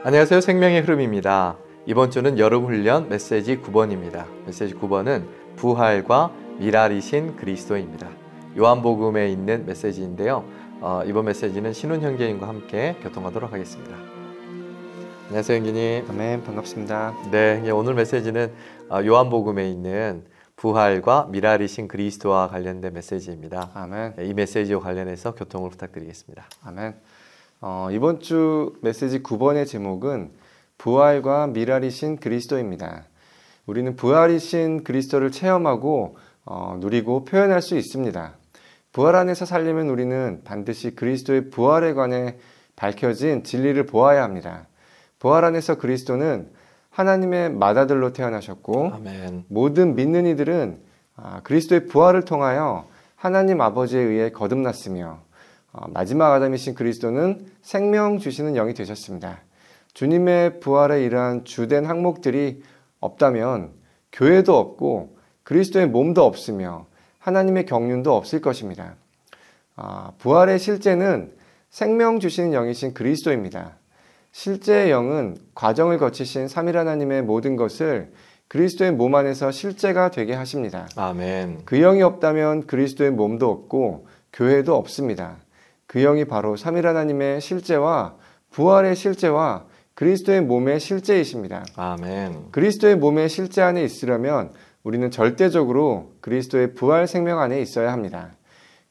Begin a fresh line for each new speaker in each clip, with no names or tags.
안녕하세요. 생명의 흐름입니다. 이번 주는 여름훈련 메시지 9번입니다. 메시지 9번은 부활과 미랄이신 그리스도입니다. 요한복음에 있는 메시지인데요. 이번 메시지는 신훈 형제님과 함께 교통하도록 하겠습니다. 안녕하세요, 형제님.
아멘, 반갑습니다.
네, 오늘 메시지는 요한복음에 있는 부활과 미랄이신 그리스도와 관련된 메시지입니다.
아멘.
이 메시지와 관련해서 교통을 부탁드리겠습니다.
아멘. 이번 주 메시지 9번의 제목은 부활과 미랄이신 그리스도입니다. 우리는 부활이신 그리스도를 체험하고 누리고 표현할 수 있습니다. 부활 안에서 살려면 우리는 반드시 그리스도의 부활에 관해 밝혀진 진리를 보아야 합니다. 부활 안에서 그리스도는 하나님의 맏아들로 태어나셨고
아멘.
모든 믿는 이들은 그리스도의 부활을 통하여 하나님 아버지에 의해 거듭났으며 마지막 아담이신 그리스도는 생명 주시는 영이 되셨습니다. 주님의 부활에 이러한 주된 항목들이 없다면 교회도 없고 그리스도의 몸도 없으며 하나님의 경륜도 없을 것입니다. 부활의 실제는 생명 주시는 영이신 그리스도입니다. 실제의 영은 과정을 거치신 삼위 하나님의 모든 것을 그리스도의 몸 안에서 실제가 되게 하십니다.
아멘.
그 영이 없다면 그리스도의 몸도 없고 교회도 없습니다. 그 영이 바로 삼위 하나님의 실제와 부활의 실제와 그리스도의 몸의 실제이십니다.
아멘.
그리스도의 몸의 실제 안에 있으려면 우리는 절대적으로 그리스도의 부활 생명 안에 있어야 합니다.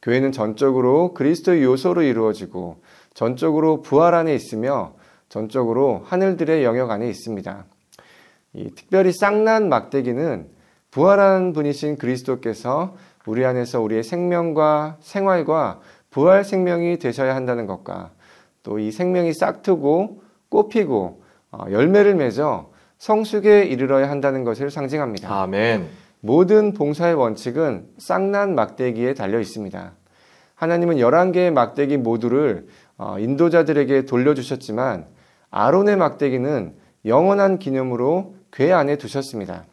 교회는 전적으로 그리스도의 요소로 이루어지고 전적으로 부활 안에 있으며 전적으로 하늘들의 영역 안에 있습니다. 특별히 쌍난 막대기는 부활한 분이신 그리스도께서 우리 안에서 우리의 생명과 생활과 부활 생명이 되셔야 한다는 것과 또 이 생명이 싹트고 꽃피고 열매를 맺어 성숙에 이르러야 한다는 것을 상징합니다.
아멘.
모든 봉사의 원칙은 쌍난 막대기에 달려 있습니다. 하나님은 11개의 막대기 모두를 인도자들에게 돌려주셨지만 아론의 막대기는 영원한 기념으로 궤 안에 두셨습니다.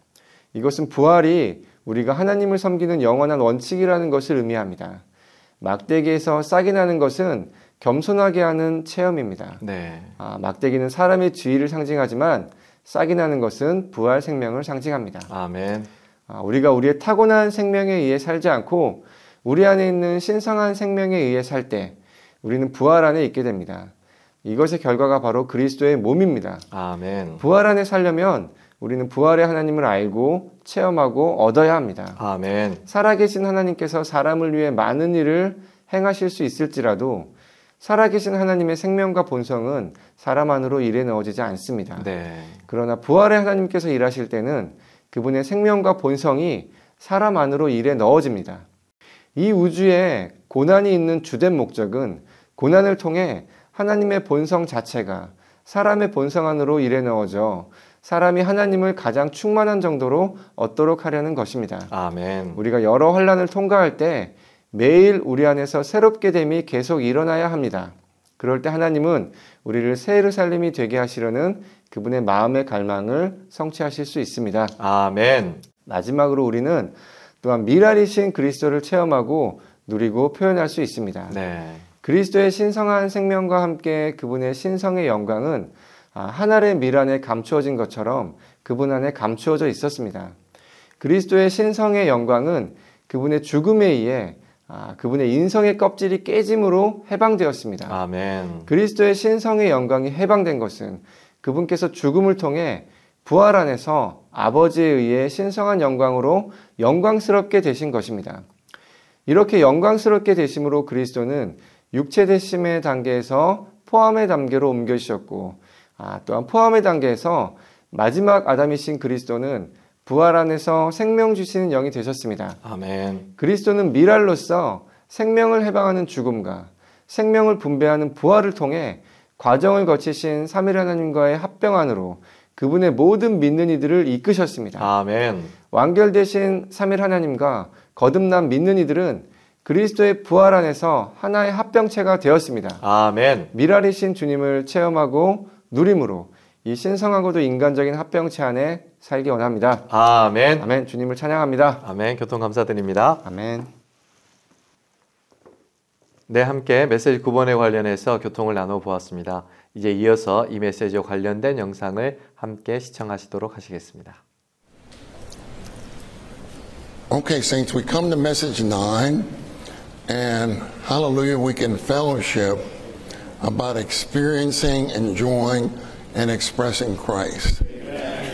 이것은 부활이 우리가 하나님을 섬기는 영원한 원칙이라는 것을 의미합니다. 막대기에서 싹이 나는 것은 겸손하게 하는 체험입니다.
네.
막대기는 사람의 지위를 상징하지만 싹이 나는 것은 부활 생명을 상징합니다.
아멘.
우리가 우리의 타고난 생명에 의해 살지 않고 우리 안에 있는 신성한 생명에 의해 살 때 우리는 부활 안에 있게 됩니다. 이것의 결과가 바로 그리스도의 몸입니다.
아멘.
부활 안에 살려면 우리는 부활의 하나님을 알고 체험하고 얻어야 합니다.
아멘.
살아계신 하나님께서 사람을 위해 많은 일을 행하실 수 있을지라도 살아계신 하나님의 생명과 본성은 사람 안으로 일에 넣어지지 않습니다.
네.
그러나 부활의 하나님께서 일하실 때는 그분의 생명과 본성이 사람 안으로 일에 넣어집니다. 이 우주에 고난이 있는 주된 목적은 고난을 통해 하나님의 본성 자체가 사람의 본성 안으로 일에 넣어져 사람이 하나님을 가장 충만한 정도로 얻도록 하려는 것입니다.
아멘.
우리가 여러 환난을 통과할 때 매일 우리 안에서 새롭게 됨이 계속 일어나야 합니다. 그럴 때 하나님은 우리를 새 예루살렘이 되게 하시려는 그분의 마음의 갈망을 성취하실 수 있습니다.
아멘.
마지막으로 우리는 또한 미랄이신 그리스도를 체험하고 누리고 표현할 수 있습니다.
네.
그리스도의 신성한 생명과 함께 그분의 신성의 영광은 하늘의 밀 안에 감추어진 것처럼 그분 안에 감추어져 있었습니다. 그리스도의 신성의 영광은 그분의 죽음에 의해 그분의 인성의 껍질이 깨짐으로 해방되었습니다.
아멘.
그리스도의 신성의 영광이 해방된 것은 그분께서 죽음을 통해 부활 안에서 아버지에 의해 신성한 영광으로 영광스럽게 되신 것입니다. 이렇게 영광스럽게 되심으로 그리스도는 육체 되심의 단계에서 포함의 단계로 옮겨주셨고 또한 포함의 단계에서 마지막 아담이신 그리스도는 부활 안에서 생명 주시는 영이 되셨습니다.
아멘.
그리스도는 미랄로서 생명을 해방하는 죽음과 생명을 분배하는 부활을 통해 과정을 거치신 삼위 하나님과의 합병 안으로 그분의 모든 믿는 이들을 이끄셨습니다.
아멘.
완결되신 삼위 하나님과 거듭난 믿는 이들은 그리스도의 부활 안에서 하나의 합병체가 되었습니다.
아멘.
미랄이신 주님을 체험하고 누림으로 이 신성하고도 인간적인 합병체 안에 살기 원합니다.
아멘.
아멘. 주님을 찬양합니다.
아멘. 교통 감사드립니다.
아멘.
네, 함께 메시지 9번에 관련해서 교통을 나눠 보았습니다. 이제 이어서 이 메시지와 관련된 영상을 함께 시청하시도록 하시겠습니다.
Okay, saints, we come to message 9, and hallelujah, we can fellowship about experiencing, enjoying, and expressing Christ,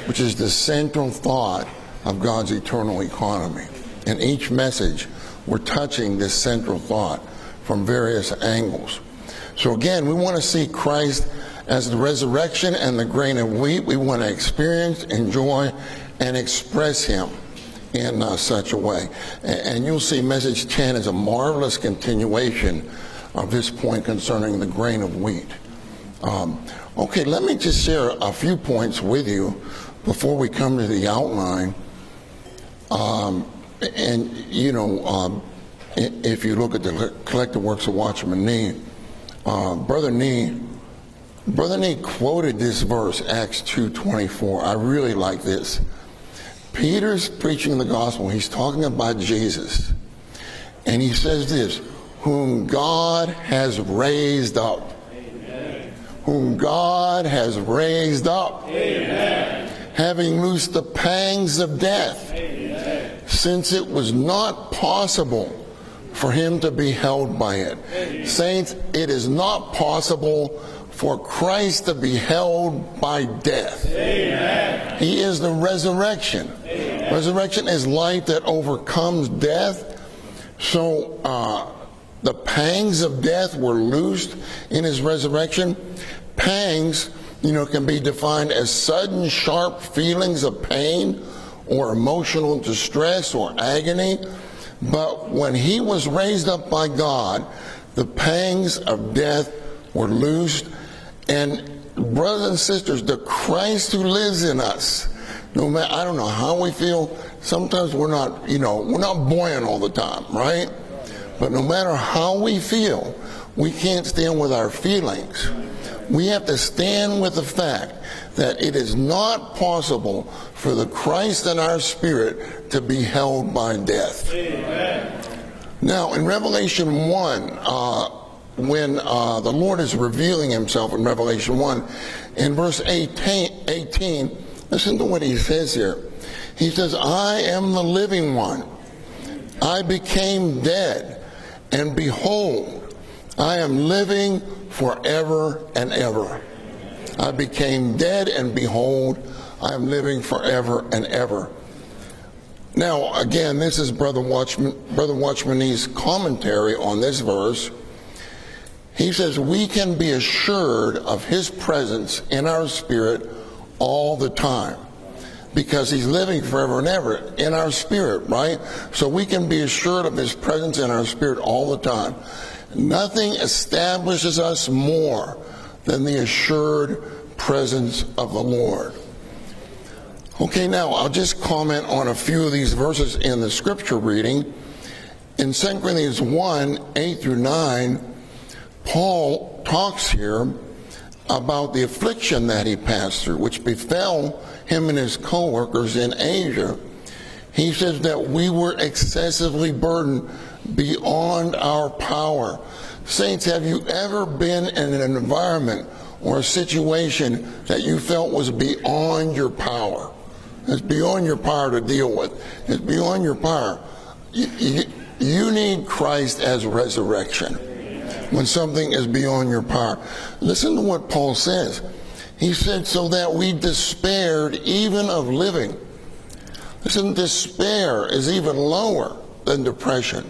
which is the central thought of God's eternal economy. In each message, we're touching this central thought from various angles. So again, we want to see Christ as the resurrection and the grain of wheat. We want to experience, enjoy, and express Him in such a way. And you'll see message 10 is a marvelous continuation of this point concerning the grain of wheat. Okay, let me just share a few points with you before we come to the outline. And, you know, if you look at the collected works of Watchman Nee, Brother Nee quoted this verse, Acts 2:24. I really like this. Peter's preaching the gospel. He's talking about Jesus. And he says this, whom God has raised up. Amen. Whom God has raised up. Amen. Having loosed the pangs of death. Amen. Since it was not possible for him to be held by it. Amen. Saints, it is not possible for Christ to be held by death. Amen. He is the resurrection. Amen. Resurrection is life that overcomes death. So the pangs of death were loosed in his resurrection. Pangs, you know, can be defined as sudden, sharp feelings of pain or emotional distress or agony. But when he was raised up by God, the pangs of death were loosed. And brothers and sisters, the Christ who lives in us, no matter, I don't know how we feel, sometimes we're not, you know, we're not buoyant all the time, right? But no matter how we feel, we can't stand with our feelings. We have to stand with the fact that it is not possible for the Christ in our spirit to be held by death. Amen. Now, in Revelation 1, when the Lord is revealing himself in Revelation 1, in verse 18, listen to what he says here. He says, I am the living one. I became dead, and behold, I am living forever and ever. I became dead, and behold, I am living forever and ever. Now, again, this is Brother Watchman Nee's commentary on this verse. He says, we can be assured of his presence in our spirit all the time because he's living forever and ever in our spirit, right? So we can be assured of his presence in our spirit all the time. Nothing establishes us more than the assured presence of the Lord. Okay, now I'll just comment on a few of these verses in the scripture reading. In 2 Corinthians 1, 8 through 9, Paul talks here about the affliction that he passed through, which befell him and his co-workers in Asia. He says that we were excessively burdened beyond our power. Saints, have you ever been in an environment or a situation that you felt was beyond your power? It's beyond your power to deal with. It's beyond your power. You need Christ as resurrection when something is beyond your power. Listen to what Paul says. He said, so that we despaired even of living. Listen, despair is even lower than depression.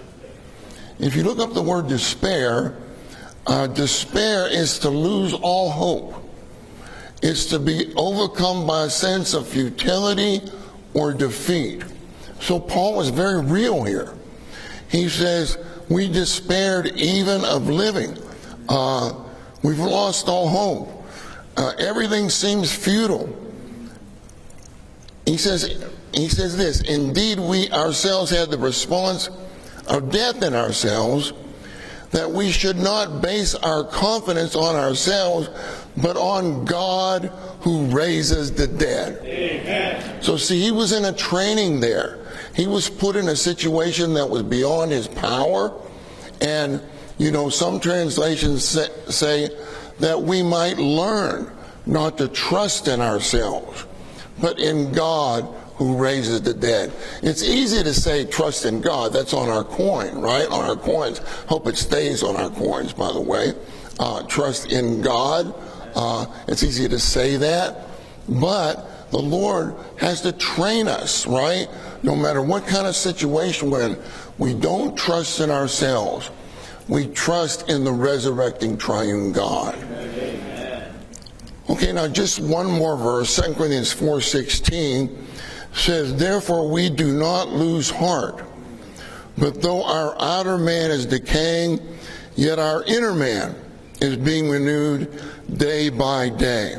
If you look up the word despair, despair is to lose all hope. It's to be overcome by a sense of futility or defeat. So Paul is very real here. He says, we despaired even of living. We've lost all hope. Everything seems futile. He says this, indeed we ourselves had the response of death in ourselves, that we should not base our confidence on ourselves, but on God who raises the dead. Amen. So see, he was in a training there. He was put in a situation that was beyond his power. And, you know, some translations say that we might learn not to trust in ourselves, but in God who raises the dead. It's easy to say trust in God. That's on our coin, right? On our coins. Hope it stays on our coins, by the way. Trust in God. It's easy to say that. But the Lord has to train us, right? No matter what kind of situation we're in, we don't trust in ourselves. We trust in the resurrecting triune God. Okay, now just one more verse. 2 Corinthians 4:16 says, therefore we do not lose heart. But though our outer man is decaying, yet our inner man is being renewed day by day.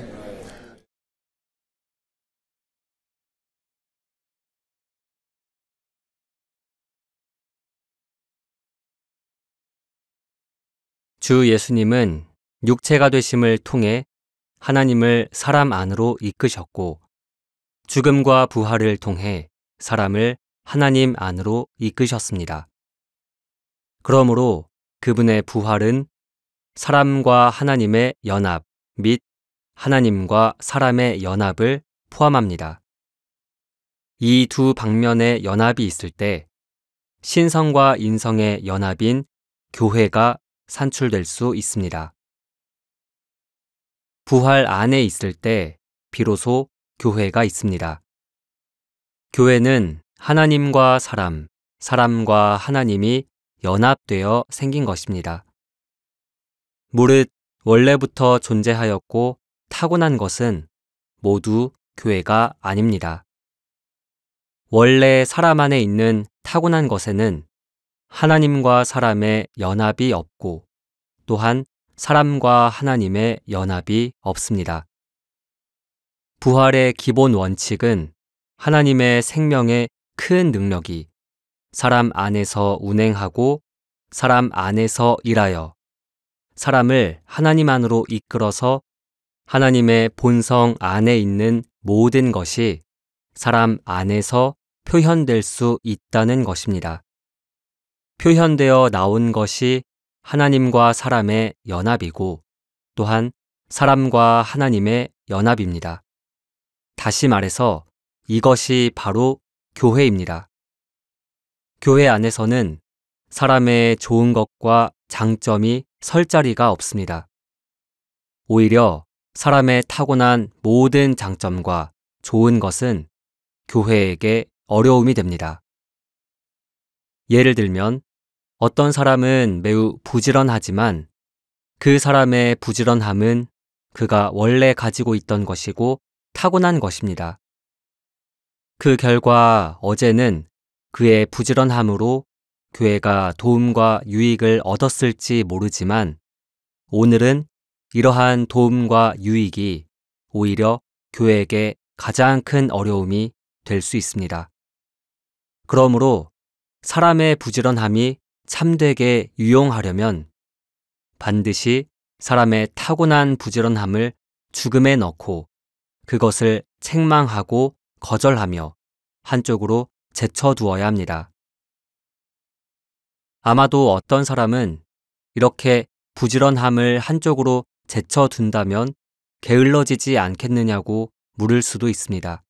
주 예수님은 육체가 되심을 통해 하나님을 사람 안으로 이끄셨고 죽음과 부활을 통해 사람을 하나님 안으로 이끄셨습니다. 그러므로 그분의 부활은 사람과 하나님의 연합 및 하나님과 사람의 연합을 포함합니다. 이 두 방면의 연합이 있을 때 신성과 인성의 연합인 교회가 산출될 수 있습니다. 부활 안에 있을 때 비로소 교회가 있습니다. 교회는 하나님과 사람, 사람과 하나님이 연합되어 생긴 것입니다. 무릇 원래부터 존재하였고 타고난 것은 모두 교회가 아닙니다. 원래 사람 안에 있는 타고난 것에는 하나님과 사람의 연합이 없고 또한 사람과 하나님의 연합이 없습니다. 부활의 기본 원칙은 하나님의 생명의 큰 능력이 사람 안에서 운행하고 사람 안에서 일하여 사람을 하나님 안으로 이끌어서 하나님의 본성 안에 있는 모든 것이 사람 안에서 표현될 수 있다는 것입니다. 표현되어 나온 것이 하나님과 사람의 연합이고 또한 사람과 하나님의 연합입니다. 다시 말해서 이것이 바로 교회입니다. 교회 안에서는 사람의 좋은 것과 장점이 설 자리가 없습니다. 오히려 사람의 타고난 모든 장점과 좋은 것은 교회에게 어려움이 됩니다. 예를 들면 어떤 사람은 매우 부지런하지만 그 사람의 부지런함은 그가 원래 가지고 있던 것이고 타고난 것입니다. 그 결과 어제는 그의 부지런함으로 교회가 도움과 유익을 얻었을지 모르지만 오늘은 이러한 도움과 유익이 오히려 교회에게 가장 큰 어려움이 될 수 있습니다. 그러므로 사람의 부지런함이 참되게 유용하려면 반드시 사람의 타고난 부지런함을 죽음에 넣고 그것을 책망하고 거절하며 한쪽으로 제쳐두어야 합니다. 아마도 어떤 사람은 이렇게 부지런함을 한쪽으로 제쳐둔다면 게을러지지 않겠느냐고 물을 수도 있습니다.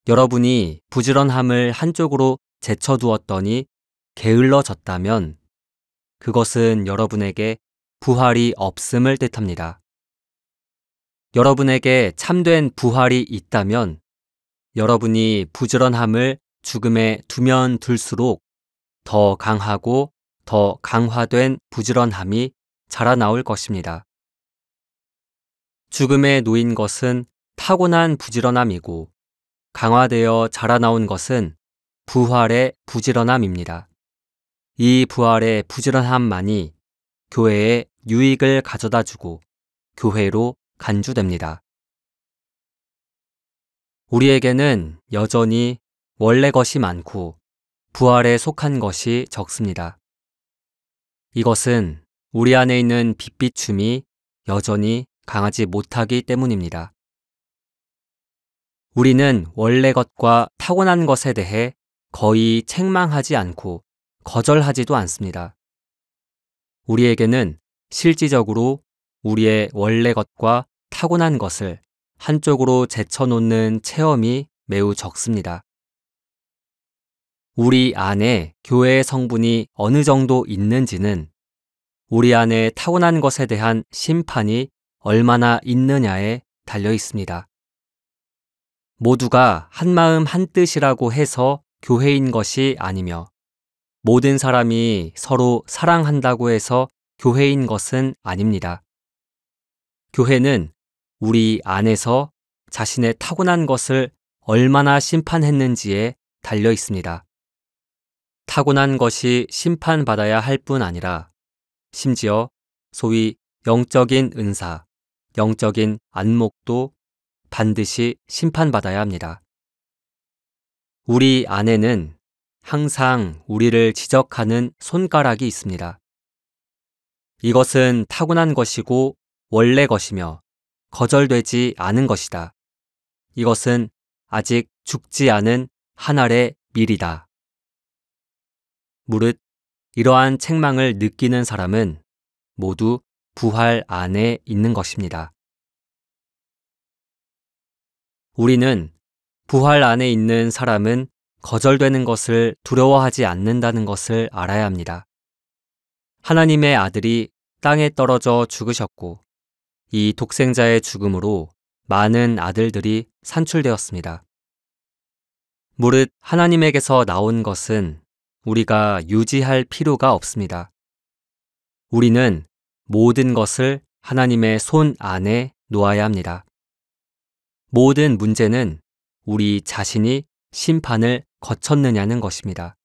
여러분이 부지런함을 한쪽으로 제쳐두었더니 게을러졌다면 그것은 여러분에게 부활이 없음을 뜻합니다. 여러분에게 참된 부활이 있다면 여러분이 부지런함을 죽음에 두면 둘수록 더 강하고 더 강화된 부지런함이 자라나올 것입니다. 죽음에 놓인 것은 타고난 부지런함이고 강화되어 자라나온 것은 부활의 부지런함입니다. 이 부활의 부지런함만이 교회에 유익을 가져다 주고 교회로 간주됩니다. 우리에게는 여전히 원래 것이 많고 부활에 속한 것이 적습니다. 이것은 우리 안에 있는 빛비춤이 여전히 강하지 못하기 때문입니다. 우리는 원래 것과 타고난 것에 대해 거의 책망하지 않고 거절하지도 않습니다. 우리에게는 실질적으로 우리의 원래 것과 타고난 것을 한쪽으로 제쳐놓는 체험이 매우 적습니다. 우리 안에 교회의 성분이 어느 정도 있는지는 우리 안에 타고난 것에 대한 심판이 얼마나 있느냐에 달려 있습니다. 모두가 한마음 한뜻이라고 해서 교회인 것이 아니며 모든 사람이 서로 사랑한다고 해서 교회인 것은 아닙니다. 교회는 우리 안에서 자신의 타고난 것을 얼마나 심판했는지에 달려 있습니다. 타고난 것이 심판받아야 할 뿐 아니라 심지어 소위 영적인 은사, 영적인 안목도 반드시 심판받아야 합니다. 우리 안에는 항상 우리를 지적하는 손가락이 있습니다. 이것은 타고난 것이고 원래 것이며 거절되지 않은 것이다. 이것은 아직 죽지 않은 한 알의 밀이다. 무릇 이러한 책망을 느끼는 사람은 모두 부활 안에 있는 것입니다. 우리는 부활 안에 있는 사람은 거절되는 것을 두려워하지 않는다는 것을 알아야 합니다. 하나님의 아들이 땅에 떨어져 죽으셨고 이 독생자의 죽음으로 많은 아들들이 산출되었습니다. 무릇 하나님에게서 나온 것은 우리가 유지할 필요가 없습니다. 우리는 모든 것을 하나님의 손 안에 놓아야 합니다. 모든 문제는 우리 자신이 심판을 거쳤느냐는 것입니다.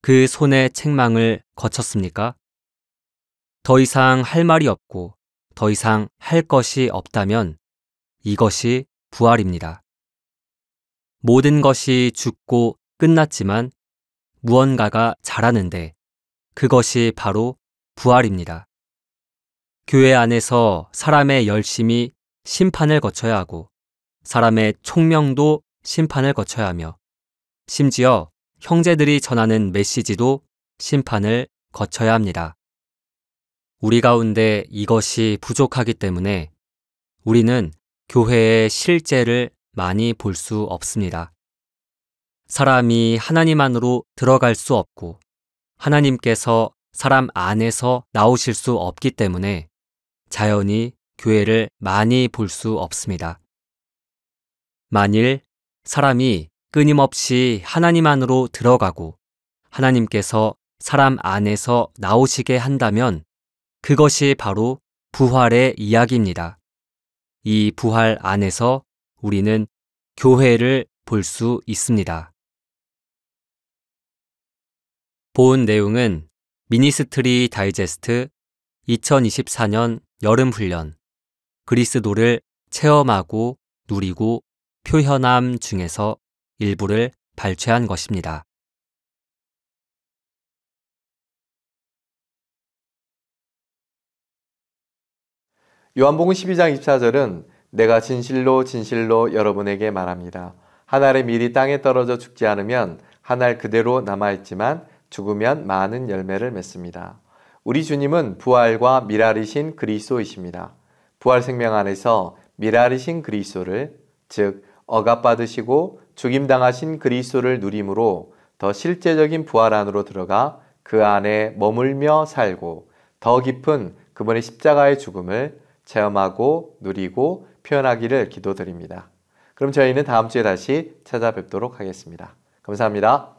그 손의 책망을 거쳤습니까? 더 이상 할 말이 없고 더 이상 할 것이 없다면 이것이 부활입니다. 모든 것이 죽고 끝났지만 무언가가 자라는데 그것이 바로 부활입니다. 교회 안에서 사람의 열심이 심판을 거쳐야 하고 사람의 총명도 심판을 거쳐야 하며 심지어 형제들이 전하는 메시지도 심판을 거쳐야 합니다. 우리 가운데 이것이 부족하기 때문에 우리는 교회의 실제를 많이 볼 수 없습니다. 사람이 하나님 안으로 들어갈 수 없고 하나님께서 사람 안에서 나오실 수 없기 때문에 자연히 교회를 많이 볼 수 없습니다. 만일 사람이 끊임없이 하나님 안으로 들어가고 하나님께서 사람 안에서 나오시게 한다면 그것이 바로 부활의 이야기입니다. 이 부활 안에서 우리는 교회를 볼 수 있습니다. 본 내용은 미니스트리 다이제스트 2024년 여름훈련 그리스도를 체험하고 누리고 표현함 중에서 일부를 발췌한 것입니다.
요한복음 12장 24절은 내가 진실로 진실로 여러분에게 말합니다. 한 알의 밀이 땅에 떨어져 죽지 않으면 한 알 그대로 남아있지만 죽으면 많은 열매를 맺습니다. 우리 주님은 부활과 밀알이신 그리스도이십니다. 부활 생명 안에서 밀알이신 그리스도를, 즉 억압받으시고 죽임당하신 그리스도를 누림으로 더 실제적인 부활 안으로 들어가 그 안에 머물며 살고 더 깊은 그분의 십자가의 죽음을 체험하고 누리고 표현하기를 기도드립니다. 그럼 저희는 다음 주에 다시 찾아뵙도록 하겠습니다. 감사합니다.